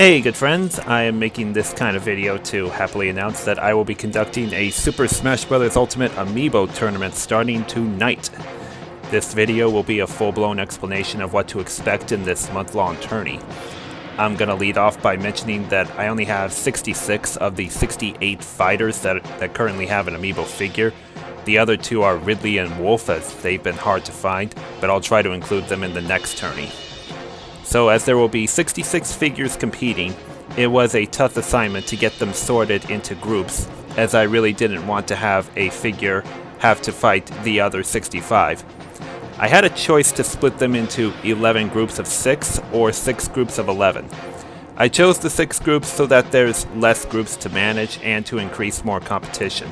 Hey good friends, I am making this kind of video to happily announce that I will be conducting a Super Smash Bros. Ultimate Amiibo tournament starting tonight. This video will be a full-blown explanation of what to expect in this month-long tourney. I'm gonna lead off by mentioning that I only have 66 of the 68 fighters that currently have an Amiibo figure. The other two are Ridley and Wolf, as they've been hard to find, but I'll try to include them in the next tourney. So as there will be 66 figures competing, it was a tough assignment to get them sorted into groups, as I really didn't want to have a figure have to fight the other 65. I had a choice to split them into 11 groups of 6 or 6 groups of 11. I chose the 6 groups so that there's less groups to manage and to increase more competition.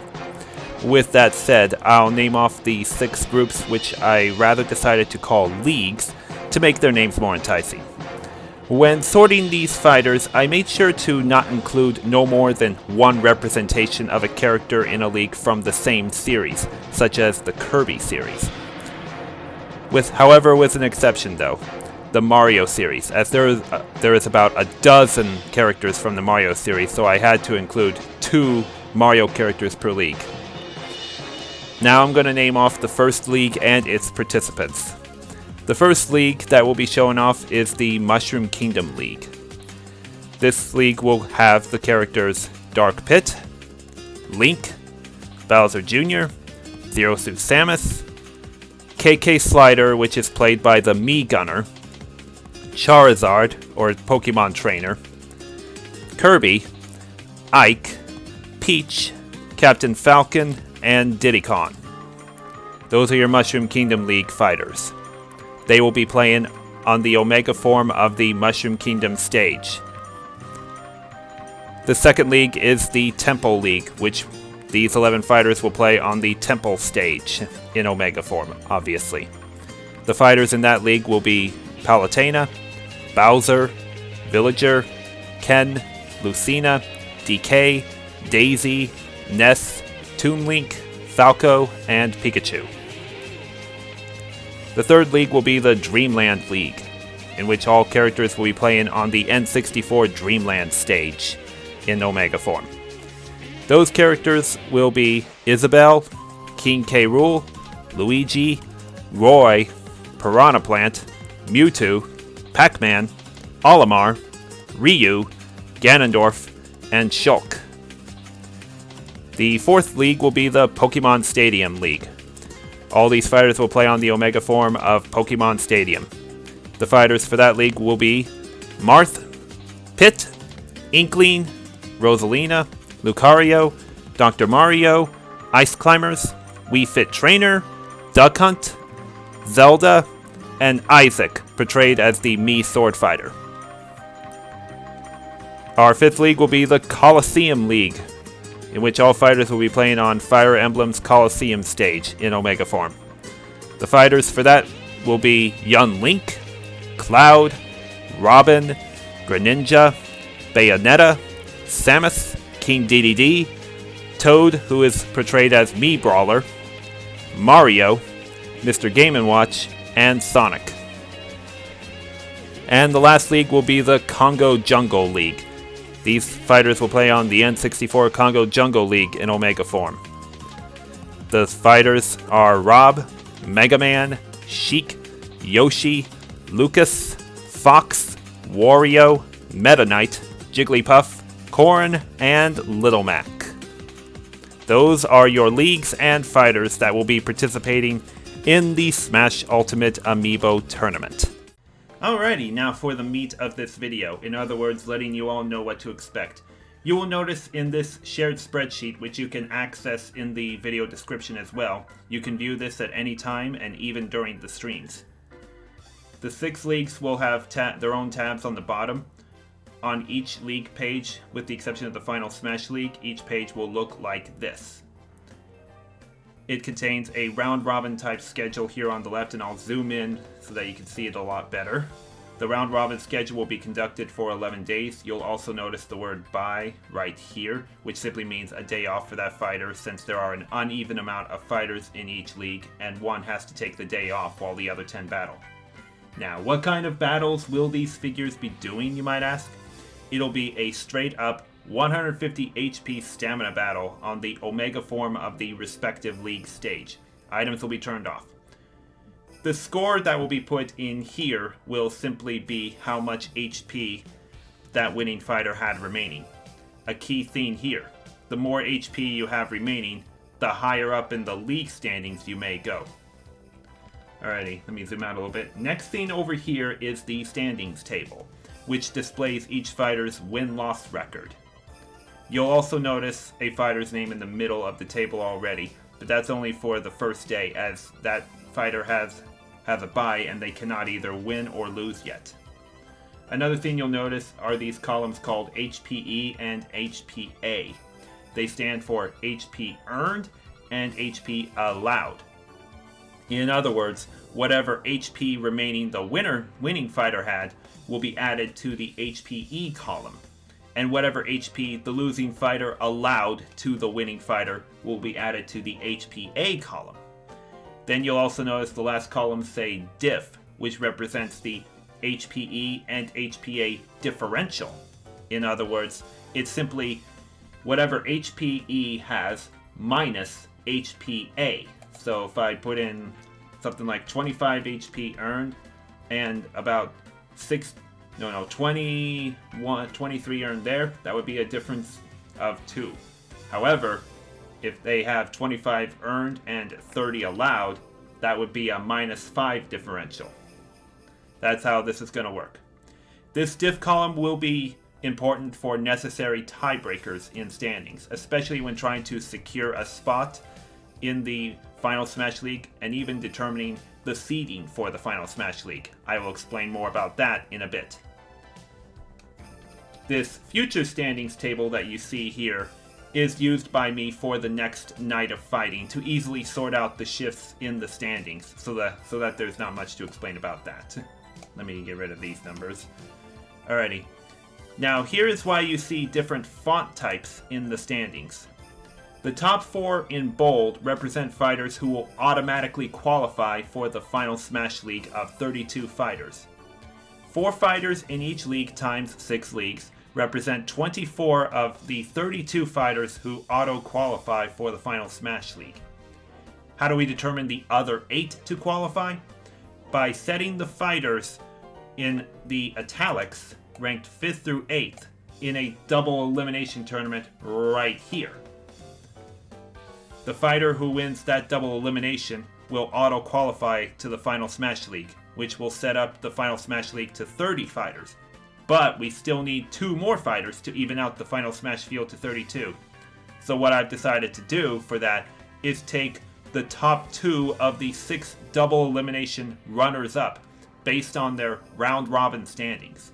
With that said, I'll name off the 6 groups, which I rather decided to call leagues to make their names more enticing. When sorting these fighters, I made sure to not include no more than one representation of a character in a league from the same series, such as the Kirby series. However, with an exception though, the Mario series, as there is about a dozen characters from the Mario series, so I had to include 2 Mario characters per league. Now I'm going to name off the first league and its participants. The first league that will be showing off is the Mushroom Kingdom League. This league will have the characters Dark Pit, Link, Bowser Jr., Zero Suit Samus, KK Slider, which is played by the Mii Gunner, Charizard, or Pokemon Trainer, Kirby, Ike, Peach, Captain Falcon, and Diddy Kong. Those are your Mushroom Kingdom League fighters. They will be playing on the Omega form of the Mushroom Kingdom stage. The second league is the Temple League, which these 11 fighters will play on the Temple stage in Omega form, obviously. The fighters in that league will be Palutena, Bowser, Villager, Ken, Lucina, DK, Daisy, Ness, Toon Link, Falco, and Pikachu. The third league will be the Dreamland League, in which all characters will be playing on the N64 Dreamland stage in Omega form. Those characters will be Isabelle, King K. Rool, Luigi, Roy, Piranha Plant, Mewtwo, Pac-Man, Olimar, Ryu, Ganondorf, and Shulk. The fourth league will be the Pokemon Stadium League. All these fighters will play on the Omega form of Pokemon Stadium. The fighters for that league will be Marth, Pit, Inkling, Rosalina, Lucario, Dr. Mario, Ice Climbers, Wii Fit Trainer, Duck Hunt, Zelda, and Isaac, portrayed as the Mii Sword Fighter. Our fifth league will be the Coliseum League, in which all fighters will be playing on Fire Emblem's Coliseum stage in Omega form. The fighters for that will be Young Link, Cloud, Robin, Greninja, Bayonetta, Samus, King Dedede, Toad, who is portrayed as Mii Brawler, Mario, Mr. Game & Watch, and Sonic. And the last league will be the Congo Jungle League. These fighters will play on the N64 Congo Jungle League in Omega form. The fighters are Rob, Mega Man, Sheik, Yoshi, Lucas, Fox, Wario, Meta Knight, Jigglypuff, Corrin, and Little Mac. Those are your leagues and fighters that will be participating in the Smash Ultimate Amiibo Tournament. Alrighty, now for the meat of this video, in other words, letting you all know what to expect. You will notice in this shared spreadsheet, which you can access in the video description as well, you can view this at any time and even during the streams. The 6 leagues will have their own tabs on the bottom. On each league page, with the exception of the Final Smash League, each page will look like this. It contains a round-robin type schedule here on the left, and I'll zoom in so that you can see it a lot better. The round-robin schedule will be conducted for 11 days. You'll also notice the word bye right here, which simply means a day off for that fighter, since there are an uneven amount of fighters in each league, and one has to take the day off while the other 10 battle. Now, what kind of battles will these figures be doing, you might ask? it'll be a straight up 150 HP stamina battle on the Omega form of the respective league stage. Items will be turned off. The score that will be put in here will simply be how much HP that winning fighter had remaining. A key theme here: the more HP you have remaining, the higher up in the league standings you may go. Alrighty, let me zoom out a little bit. Next thing over here is the standings table, which displays each fighter's win-loss record. You'll also notice a fighter's name in the middle of the table already, but that's only for the first day, as that fighter has a bye and they cannot either win or lose yet. Another thing you'll notice are these columns called HPE and HPA. They stand for HP earned and HP allowed. In other words, whatever HP remaining the winning fighter had will be added to the HPE column, and whatever HP the losing fighter allowed to the winning fighter will be added to the HPA column. Then you'll also notice the last column say diff, which represents the HPE and HPA differential. In other words, it's simply whatever HPE has minus HPA. So if I put in something like 25 HP earned and about 23 earned there, that would be a difference of 2. However, if they have 25 earned and 30 allowed, that would be a minus 5 differential. That's how this is going to work. This diff column will be important for necessary tiebreakers in standings, especially when trying to secure a spot in the Final Smash League and even determining the seeding for the Final Smash League. I will explain more about that in a bit. This future standings table that you see here is used by me for the next night of fighting to easily sort out the shifts in the standings, so that there's not much to explain about that. Let me get rid of these numbers. Alrighty. Now here is why you see different font types in the standings. The top 4 in bold represent fighters who will automatically qualify for the Final Smash League of 32 fighters. 4 fighters in each league times 6 leagues represent 24 of the 32 fighters who auto-qualify for the Final Smash League. How do we determine the other 8 to qualify? By setting the fighters in the italics, ranked 5th through 8th, in a double elimination tournament right here. The fighter who wins that double elimination will auto-qualify to the Final Smash League, which will set up the Final Smash League to 30 fighters. But we still need 2 more fighters to even out the Final Smash field to 32. So what I've decided to do for that is take the top 2 of the 6 double elimination runners-up based on their round-robin standings.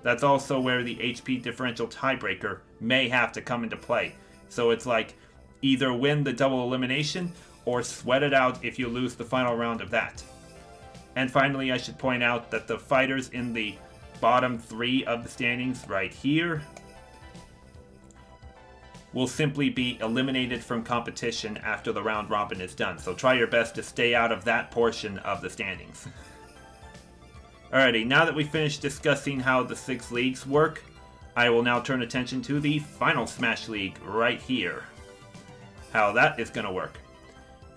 That's also where the HP differential tiebreaker may have to come into play. So it's like, either win the double elimination or sweat it out if you lose the final round of that. And finally, I should point out that the fighters in the bottom 3 of the standings right here will simply be eliminated from competition after the round robin is done. So try your best to stay out of that portion of the standings. Alrighty, now that we've finished discussing how the 6 leagues work, I will now turn attention to the Final Smash League right here. How that is going to work.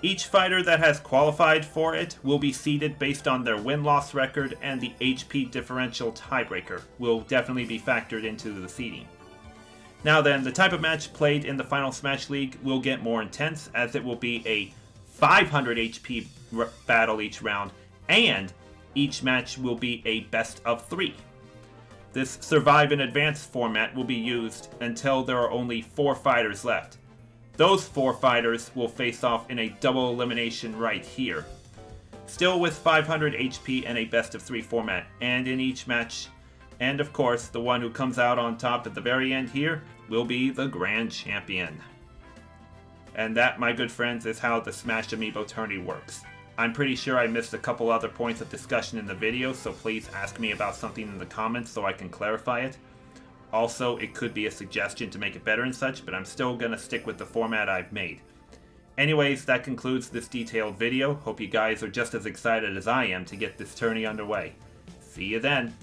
Each fighter that has qualified for it will be seeded based on their win-loss record, and the HP differential tiebreaker will definitely be factored into the seeding. Now then, the type of match played in the Final Smash League will get more intense, as it will be a 500 HP battle each round, and each match will be a best of 3. This Survive and Advance format will be used until there are only 4 fighters left. Those 4 fighters will face off in a double elimination right here. Still with 500 HP and a best of 3 format, and in each match. And of course, the one who comes out on top at the very end here will be the Grand Champion. And that, my good friends, is how the Smash Amiibo tourney works. I'm pretty sure I missed a couple other points of discussion in the video, so please ask me about something in the comments so I can clarify it. Also, it could be a suggestion to make it better and such, but I'm still gonna stick with the format I've made. Anyways, that concludes this detailed video. Hope you guys are just as excited as I am to get this tourney underway. See you then!